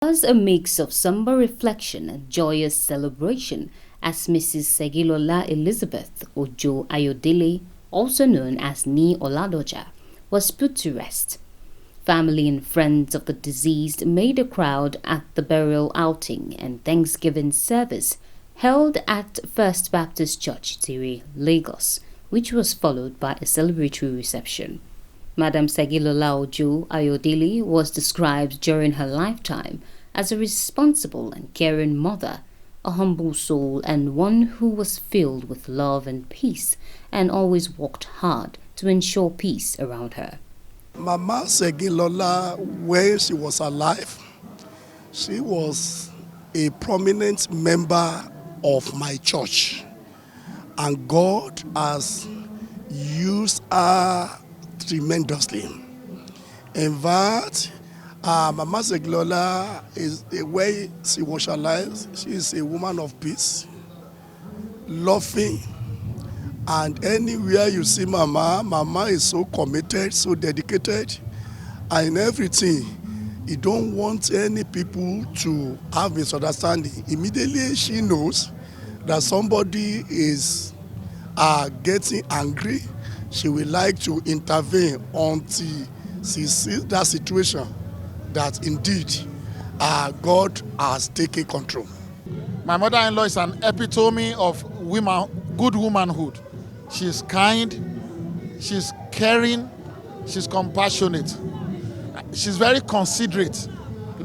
Was a mix of somber reflection and joyous celebration as Mrs. Segilola Elizabeth Ojo Ayodele, also known as Ni Oladoja, was put to rest. Family and friends of the deceased made a crowd at the burial outing and Thanksgiving service held at First Baptist Church, Tiri, Lagos, which was followed by a celebratory reception. Madam Segilola Ojo Ayodele was described during her lifetime as a responsible and caring mother, a humble soul, and one who was filled with love and peace and always worked hard to ensure peace around her. Mama Segilola, when she was alive, she was a prominent member of my church, and God has used her tremendously. In fact, Mama Segilola is the way she was alive. She is a woman of peace, loving, and anywhere you see Mama is so committed, so dedicated, and in everything. You don't want any people to have misunderstanding. Immediately she knows that somebody is getting angry, she will like to intervene until she sees that situation that indeed God has taken control. My mother-in-law is an epitome of good womanhood. She's kind, she's caring, she's compassionate. She's very considerate.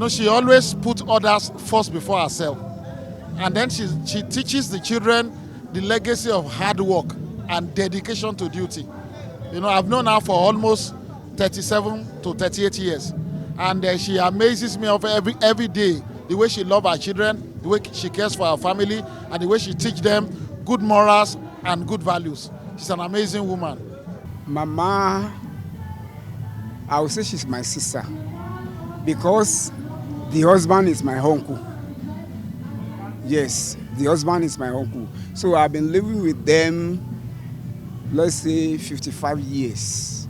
She always puts others first before herself. And then she teaches the children the legacy of hard work and dedication to duty. I've known her for almost 37 to 38 years. And she amazes me of every day, the way she loves her children, the way she cares for her family, and the way she teaches them good morals and good values. She's an amazing woman. Mama, I would say she's my sister because the husband is my uncle. Yes, the husband is my uncle. So I've been living with them, let's say 55 years.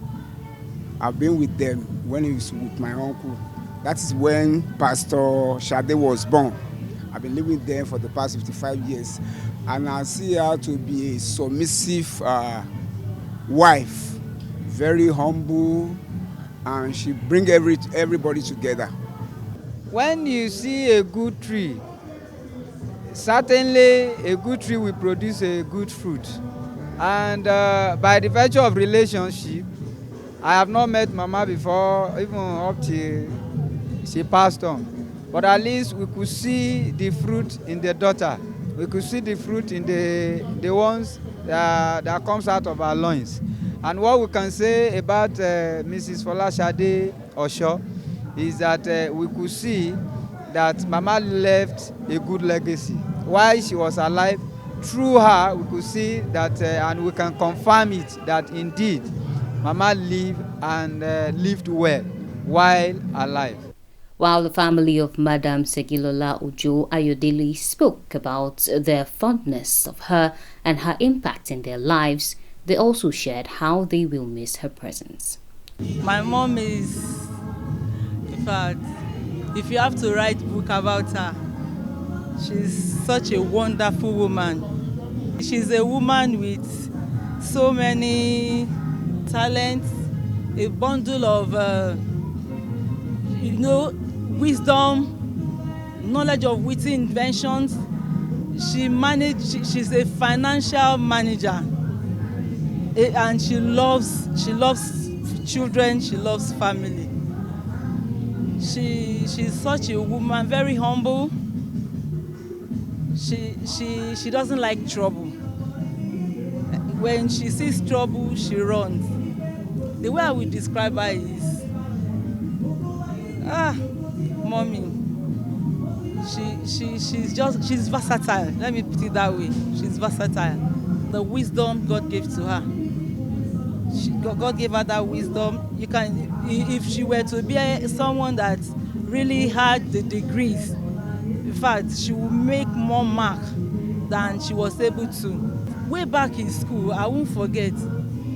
I've been with them when he was with my uncle. That is when Pastor Shade was born. I've been living with them for the past 55 years. And I see her to be a submissive wife, very humble, and she brings everybody together. When you see a good tree, certainly a good tree will produce a good fruit. And by the virtue of relationship, I have not met Mama before, even up till she passed on. But at least we could see the fruit in the daughter. We could see the fruit in the ones that comes out of our loins. And what we can say about Mrs. Folashade Osho is that we could see that Mama left a good legacy. While she was alive, through her, we could see that, and we can confirm it, that indeed Mama lived and lived well while alive. While the family of Madam Segilola Ojo Ayodele spoke about their fondness of her and her impact in their lives, they also shared how they will miss her presence. My mom is, in fact, if you have to write a book about her, she's such a wonderful woman. She's a woman with so many talents, a bundle of, wisdom, knowledge of witty inventions. She's a financial manager. And she loves children, she loves family. She's such a woman, very humble. She doesn't like trouble. When she sees trouble, she runs. The way I would describe her is, mommy. She's versatile. Let me put it that way. She's versatile. The wisdom God gave to her. God gave her that wisdom. If she were to be someone that really had the degrees, in fact, she would make more mark than she was able to. Way back in school, I won't forget,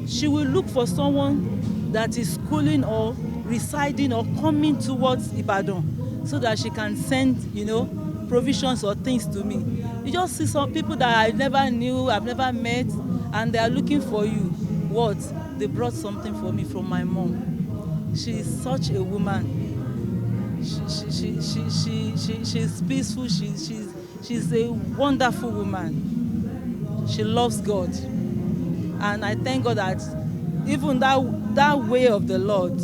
she will look for someone that is schooling or residing or coming towards Ibadan. so that she can send, provisions or things to me. You just see some people that I never knew, I've never met, and they are looking for you. What? They brought something for me from my mom. She is such a woman. She's peaceful. She's a wonderful woman. She loves God, and I thank God that even that way of the Lord,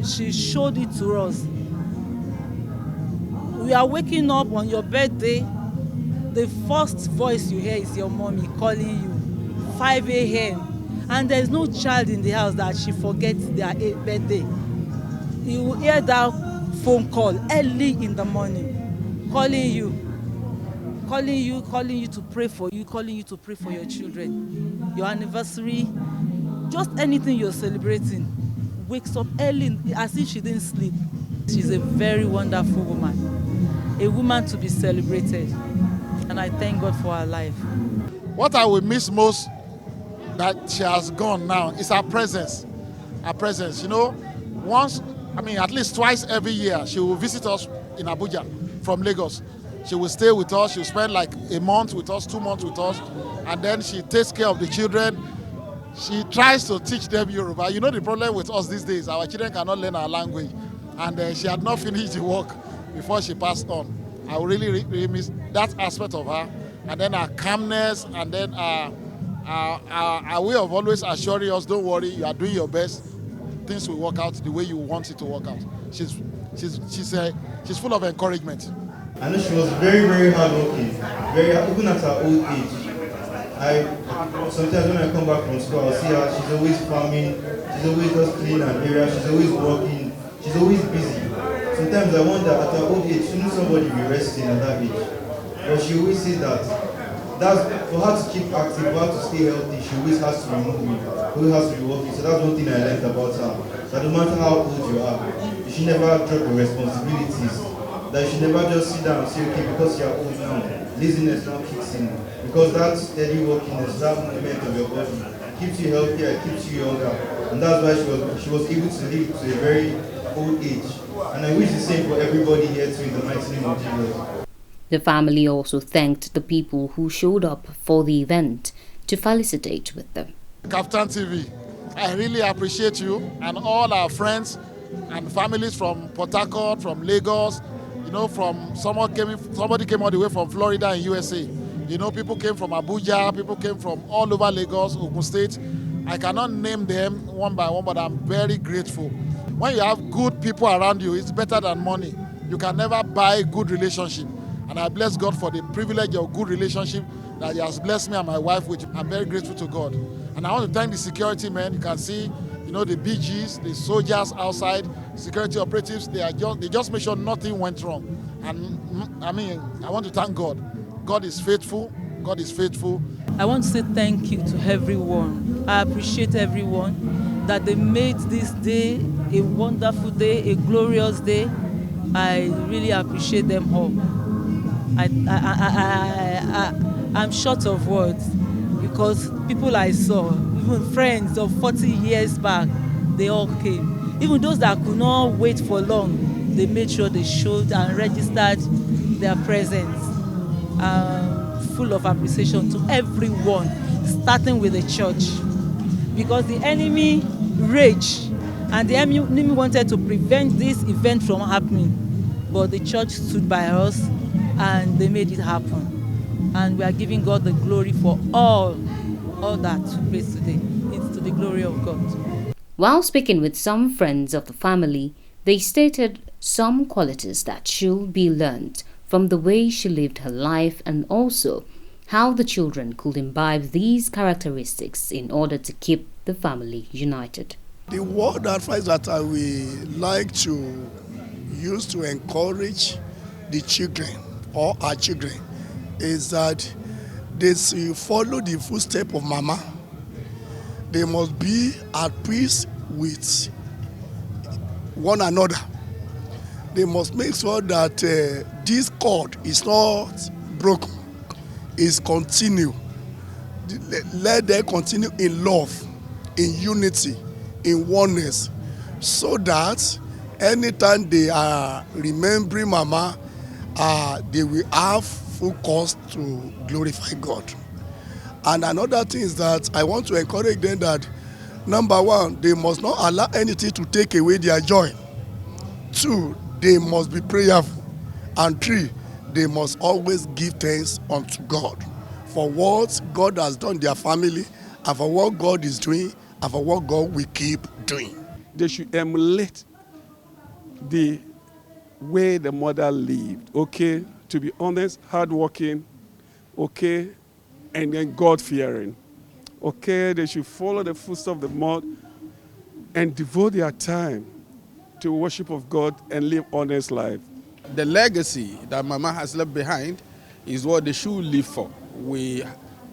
she showed it to us. We are waking up on your birthday. The first voice you hear is your mommy calling you, 5 a.m. And there is no child in the house that she forgets their birthday. You will hear that phone call early in the morning, calling you to pray for you, calling you to pray for your children, your anniversary, just anything you're celebrating. Wakes up early as if she didn't sleep. She's a very wonderful woman, a woman to be celebrated, and I thank God for her life. What I will miss most that she has gone now is her presence. Her presence, once, at least twice every year, she will visit us in Abuja from Lagos. She will stay with us. She'll spend like a month with us, 2 months with us, and then she takes care of the children. She tries to teach them Yoruba. The problem with us these days, our children cannot learn our language, and she had not finished the work before she passed on. I really, really miss that aspect of her, and then her calmness, and then our way of always assuring us, don't worry, you are doing your best. Things will work out the way you want it to work out. She's full of encouragement. I know she was very, very hardworking, even at her old age. Sometimes when I come back from school, I'll see her. She's always farming. She's always just cleaning an area. She's always working. She's always busy. Sometimes I wonder, at her old age, shouldn't somebody be resting at that age? But she always says that's for her to keep active, for her to stay healthy. She always has to be moving. Always has to be working. So that's one thing I learned about her. That no matter how old you are, you should never drop your responsibilities. That you should never just sit down and say, okay, because you're old now, laziness now kicks in. Because that steady workiness, that movement of your body keeps you healthier, keeps you younger. And that's why she was able to live to a very old age. And I wish the same for everybody here too, in the mighty name of Jesus. The family also thanked the people who showed up for the event to felicitate with them. KAFTAN TV, I really appreciate you and all our friends and families from Port Harcourt, from Lagos, somebody came all the way from Florida and USA. People came from Abuja, people came from all over Lagos, Ogun State. I cannot name them one by one, but I'm very grateful. When you have good people around you, it's better than money. You can never buy good relationship. And I bless God for the privilege of good relationship that He has blessed me and my wife, which I'm very grateful to God. And I want to thank the security men. You can see, the BGs, the soldiers outside, security operatives, they just make sure nothing went wrong. And I want to thank God. God is faithful. God is faithful. I want to say thank you to everyone. I appreciate everyone that they made this day a wonderful day, a glorious day. I really appreciate them all. I'm short of words because people I saw, even friends of 40 years back, they all came. Even those that could not wait for long, they made sure they showed and registered their presence. Full of appreciation to everyone, starting with the church, because the enemy raged and the enemy wanted to prevent this event from happening, but the church stood by us and they made it happen, and we are giving God the glory for all that took place today. It's to the glory of God. While speaking with some friends of the family, they stated some qualities that should be learned from the way she lived her life, and also how the children could imbibe these characteristics in order to keep the family united. The word advice that I will like to use to encourage the children or our children is that they should follow the footsteps of Mama. They must be at peace with one another. They must make sure that this cord is not broken, is continue. Let them continue in love, in unity, in oneness, so that Anytime they are remembering Mama, they will have full cause to glorify God. And another thing is that I want to encourage them that, number one, they must not allow anything to take away their joy. Two, they must be prayerful. And three, they must always give thanks unto God for what God has done in their family, and for what God is doing, and for what God will keep doing. They should emulate the way the mother lived, okay? To be honest, hardworking, okay? And then God-fearing, okay? They should follow the footsteps of the mother and devote their time to worship of God and live honest life. The legacy that Mama has left behind is what they should live for. We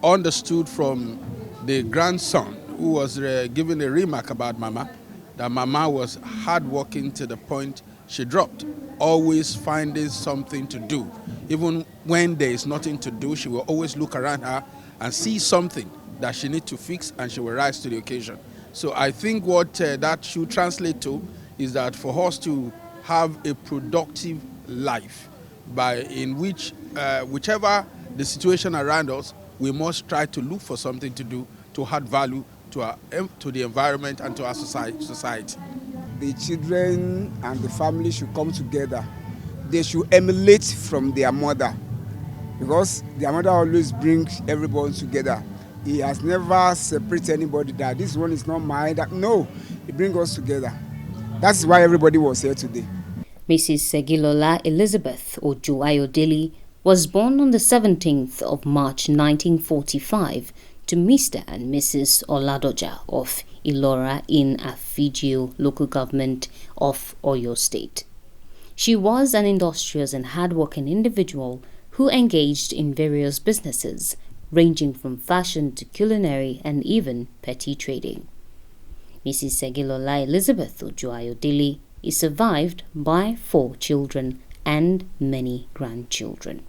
understood from the grandson who was giving a remark about Mama that Mama was hardworking to the point she dropped, always finding something to do. Even when there is nothing to do, she will always look around her and see something that she needs to fix, and she will rise to the occasion. So I think what that should translate to is that for us to have a productive life, in which whichever the situation around us, we must try to look for something to do to add value to the environment and to our society. The children and the family should come together. They should emulate from their mother, because their mother always brings everybody together. He has never separated anybody that this one is not mine. No, he brings us together. That's why everybody was here today. Mrs. Segilola Elizabeth Ojo Ayodele was born on the 17th of March 1945 to Mr. and Mrs. Oladoja of Ilora in Afigio local government of Oyo State. She was an industrious and hardworking individual who engaged in various businesses, ranging from fashion to culinary and even petty trading. Mrs. Segilola Elizabeth Ojo Ayodele is survived by 4 children and many grandchildren.